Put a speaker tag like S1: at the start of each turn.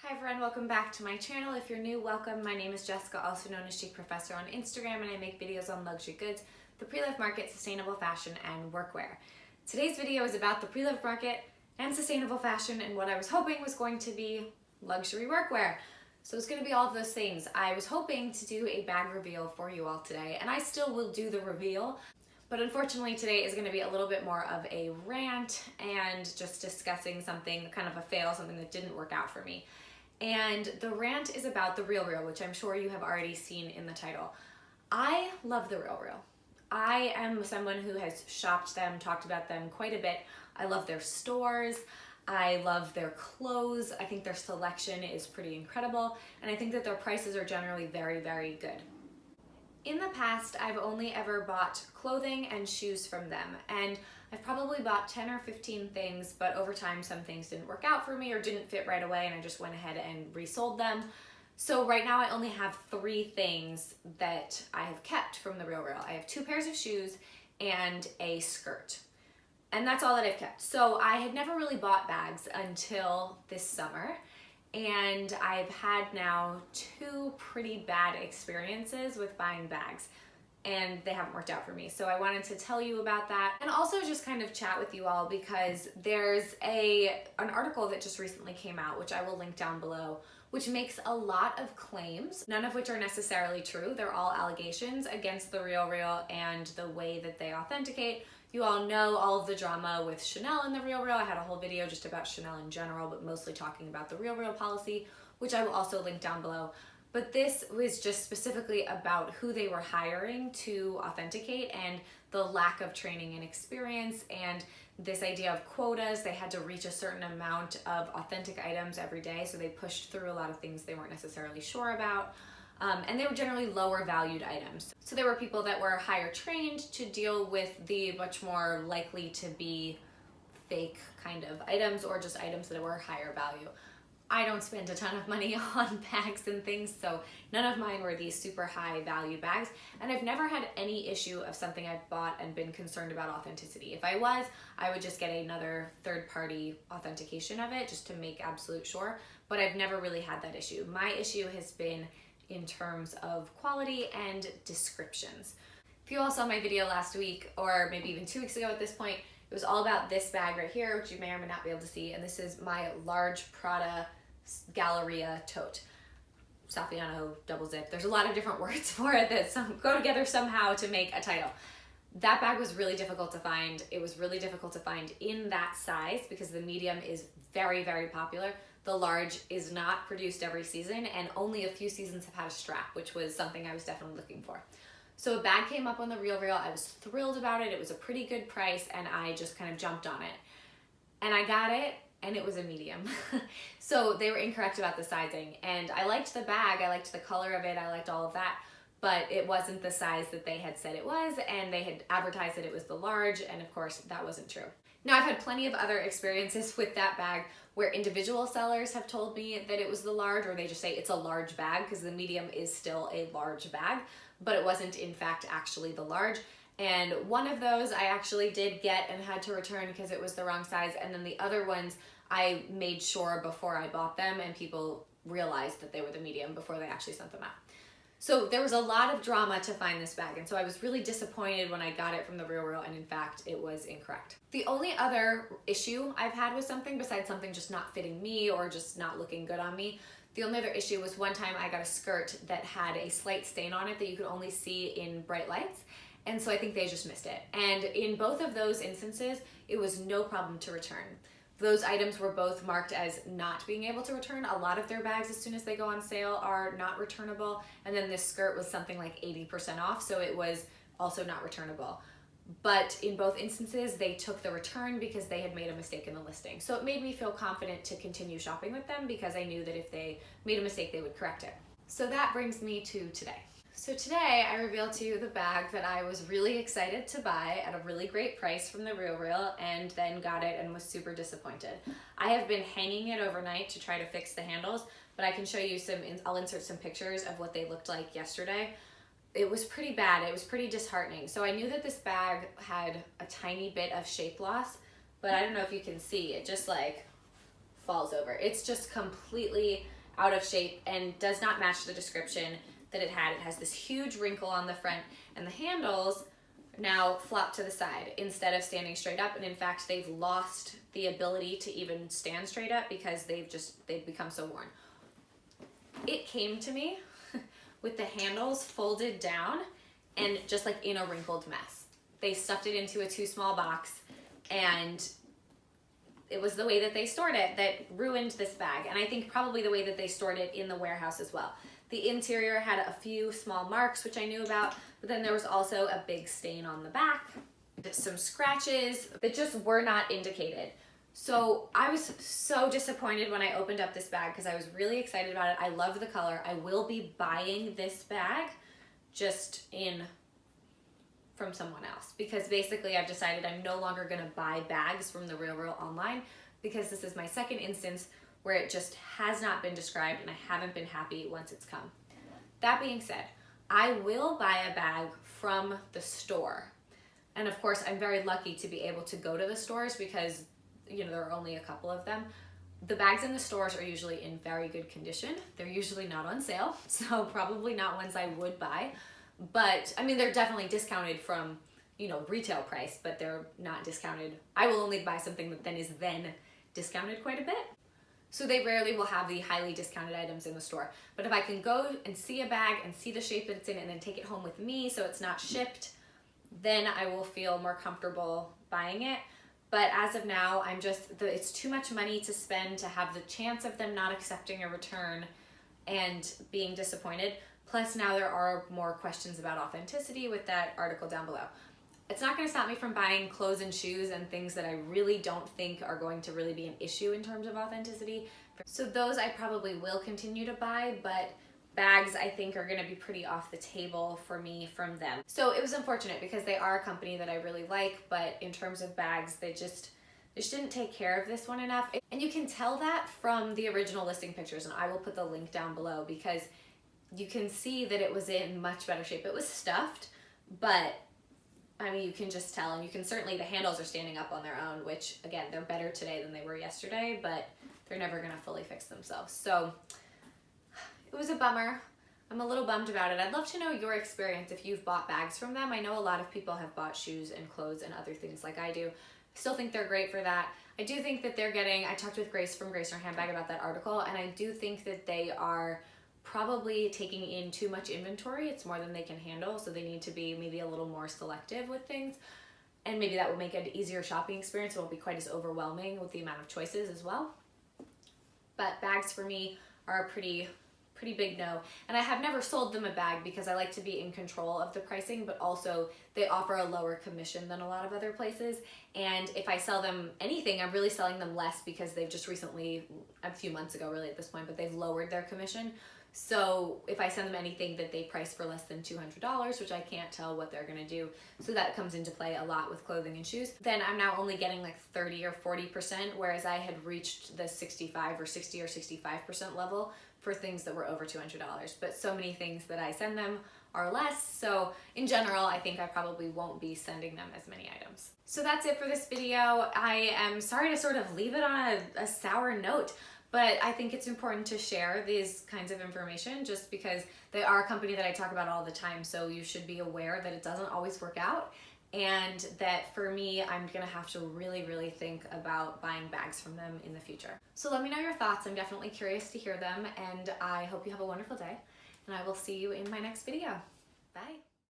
S1: Hi everyone, welcome back to my channel. If you're new, welcome. My name is Jessica, also known as Chicprofessor on Instagram, and I make videos on luxury goods, the pre-loved market, sustainable fashion, and workwear. Today's video is about the pre-loved market and sustainable fashion and what I was hoping was going to be luxury workwear. So it's going to be all of those things. I was hoping to do a bag reveal for you all today, and I still will do the reveal, but unfortunately today is going to be a little bit more of a rant and just discussing something, kind of a fail, something that didn't work out for me. And the rant is about TheRealReal, which I'm sure you have already seen in the title. I love TheRealReal. I am someone who has shopped them, talked about them quite a bit. I love their stores. I love their clothes. I think their selection is pretty incredible. And I think that their prices are generally very, very good. In the past, I've only ever bought clothing and shoes from them, and I've probably bought 10 or 15 things, but over time some things didn't work out for me or didn't fit right away, and I just went ahead and resold them. So right now I only have 3 things that I have kept from TheRealReal. I have 2 pairs of shoes and a skirt, and that's all that I've kept. So I had never really bought bags until this summer, and I've had now 2 pretty bad experiences with buying bags, and they haven't worked out for me. So I wanted to tell you about that, and also just kind of chat with you all because there's an article that just recently came out, which I will link down below, which makes a lot of claims, none of which are necessarily true. They're all allegations against TheRealReal and the way that they authenticate. You all know all of the drama with Chanel and TheRealReal. I had a whole video just about Chanel in general, but mostly talking about the TheRealReal policy, which I will also link down below. But this was just specifically about who they were hiring to authenticate and the lack of training and experience, and this idea of quotas. They had to reach a certain amount of authentic items every day, so they pushed through a lot of things they weren't necessarily sure about. And they were generally lower valued items. So there were people that were higher trained to deal with the much more likely to be fake kind of items, or just items that were higher value. I don't spend a ton of money on bags and things, so none of mine were these super high value bags, and I've never had any issue of something I've bought and been concerned about authenticity. If I was, I would just get another third-party authentication of it just to make absolute sure, but I've never really had that issue. My issue has been in terms of quality and descriptions. If you all saw my video last week, or maybe even 2 weeks ago at this point, it was all about this bag right here, which you may or may not be able to see, and this is my large Prada Galleria tote. Saffiano double zip. There's a lot of different words for it that go together somehow to make a title. That bag was really difficult to find. It was really difficult to find in that size because the medium is very, very popular. The large is not produced every season, and only a few seasons have had a strap, which was something I was definitely looking for. So a bag came up on TheRealReal. I was thrilled about it. It was a pretty good price, and I just kind of jumped on it. And I got it, and it was a medium. So they were incorrect about the sizing, and I liked the bag. I liked the color of it. I liked all of that, but it wasn't the size that they had said it was, and they had advertised that it was the large, and of course that wasn't true. Now, I've had plenty of other experiences with that bag where individual sellers have told me that it was the large, or they just say it's a large bag because the medium is still a large bag, but it wasn't in fact actually the large. And one of those I actually did get and had to return because it was the wrong size, and then the other ones I made sure before I bought them, and people realized that they were the medium before they actually sent them out. So there was a lot of drama to find this bag, and so I was really disappointed when I got it from TheRealReal, and in fact it was incorrect. The only other issue I've had with something, besides something just not fitting me or just not looking good on me, the only other issue was one time I got a skirt that had a slight stain on it that you could only see in bright lights, and so I think they just missed it. And in both of those instances, it was no problem to return. Those items were both marked as not being able to return. A lot of their bags, as soon as they go on sale, are not returnable. And then this skirt was something like 80% off, so it was also not returnable. But in both instances, they took the return because they had made a mistake in the listing. So it made me feel confident to continue shopping with them because I knew that if they made a mistake, they would correct it. So that brings me to today. So today I revealed to you the bag that I was really excited to buy at a really great price from TheRealReal, and then got it and was super disappointed. I have been hanging it overnight to try to fix the handles, but I can show you I'll insert some pictures of what they looked like yesterday. It was pretty bad. It was pretty disheartening. So I knew that this bag had a tiny bit of shape loss, but I don't know if you can see, it just like falls over. It's just completely out of shape and does not match the description that it had. It has this huge wrinkle on the front, and the handles now flop to the side instead of standing straight up. And in fact, they've lost the ability to even stand straight up because they've become so worn. It came to me with the handles folded down and just like in a wrinkled mess. They stuffed it into a too small box, and it was the way that they stored it that ruined this bag. And I think probably the way that they stored it in the warehouse as well. The interior had a few small marks, which I knew about, but then there was also a big stain on the back, some scratches that just were not indicated. So I was so disappointed when I opened up this bag because I was really excited about it. I love the color. I will be buying this bag just from someone else, because basically I've decided I'm no longer gonna buy bags from TheRealReal online, because this is my second instance where it just has not been described and I haven't been happy once it's come. That being said, I will buy a bag from the store. And of course, I'm very lucky to be able to go to the stores because, you know, there are only a couple of them. The bags in the stores are usually in very good condition. They're usually not on sale, so probably not ones I would buy. But I mean, they're definitely discounted from, you know, retail price, but they're not discounted. I will only buy something that is then discounted quite a bit. So they rarely will have the highly discounted items in the store. But if I can go and see a bag and see the shape that it's in and then take it home with me so it's not shipped, then I will feel more comfortable buying it. But as of now, it's too much money to spend to have the chance of them not accepting a return and being disappointed. Plus now there are more questions about authenticity with that article down below. It's not gonna stop me from buying clothes and shoes and things that I really don't think are going to really be an issue in terms of authenticity. So those I probably will continue to buy, but bags I think are gonna be pretty off the table for me from them. So it was unfortunate because they are a company that I really like, but in terms of bags, they just didn't take care of this one enough. And you can tell that from the original listing pictures, and I will put the link down below because you can see that it was in much better shape. It was stuffed, but I mean, you can just tell, and you can certainly, the handles are standing up on their own, which again, they're better today than they were yesterday, but they're never gonna fully fix themselves. So it was a bummer. I'm a little bummed about it. I'd love to know your experience if you've bought bags from them. I know a lot of people have bought shoes and clothes and other things like I do. I still think they're great for that. I do think that I talked with Grace from Grace in Her Handbag about that article, and I do think that they are probably taking in too much inventory. It's more than they can handle, so they need to be maybe a little more selective with things, and maybe that will make an easier shopping experience. It won't be quite as overwhelming with the amount of choices as well. But bags for me are a pretty big no, and I have never sold them a bag because I like to be in control of the pricing, but also they offer a lower commission than a lot of other places, and if I sell them anything, I'm really selling them less because they've just recently, a few months ago really at this point, but they've lowered their commission. So if I send them anything that they price for less than $200, which I can't tell what they're gonna do, so that comes into play a lot with clothing and shoes, then I'm now only getting like 30 or 40%, whereas I had reached the 65 or 60 or 65% level for things that were over $200. But so many things that I send them are less, so in general, I think I probably won't be sending them as many items. So that's it for this video. I am sorry to sort of leave it on a sour note, but I think it's important to share these kinds of information just because they are a company that I talk about all the time, so you should be aware that it doesn't always work out, and that for me, I'm gonna have to really think about buying bags from them in the future. So let me know your thoughts. I'm definitely curious to hear them, and I hope you have a wonderful day, and I will see you in my next video. Bye.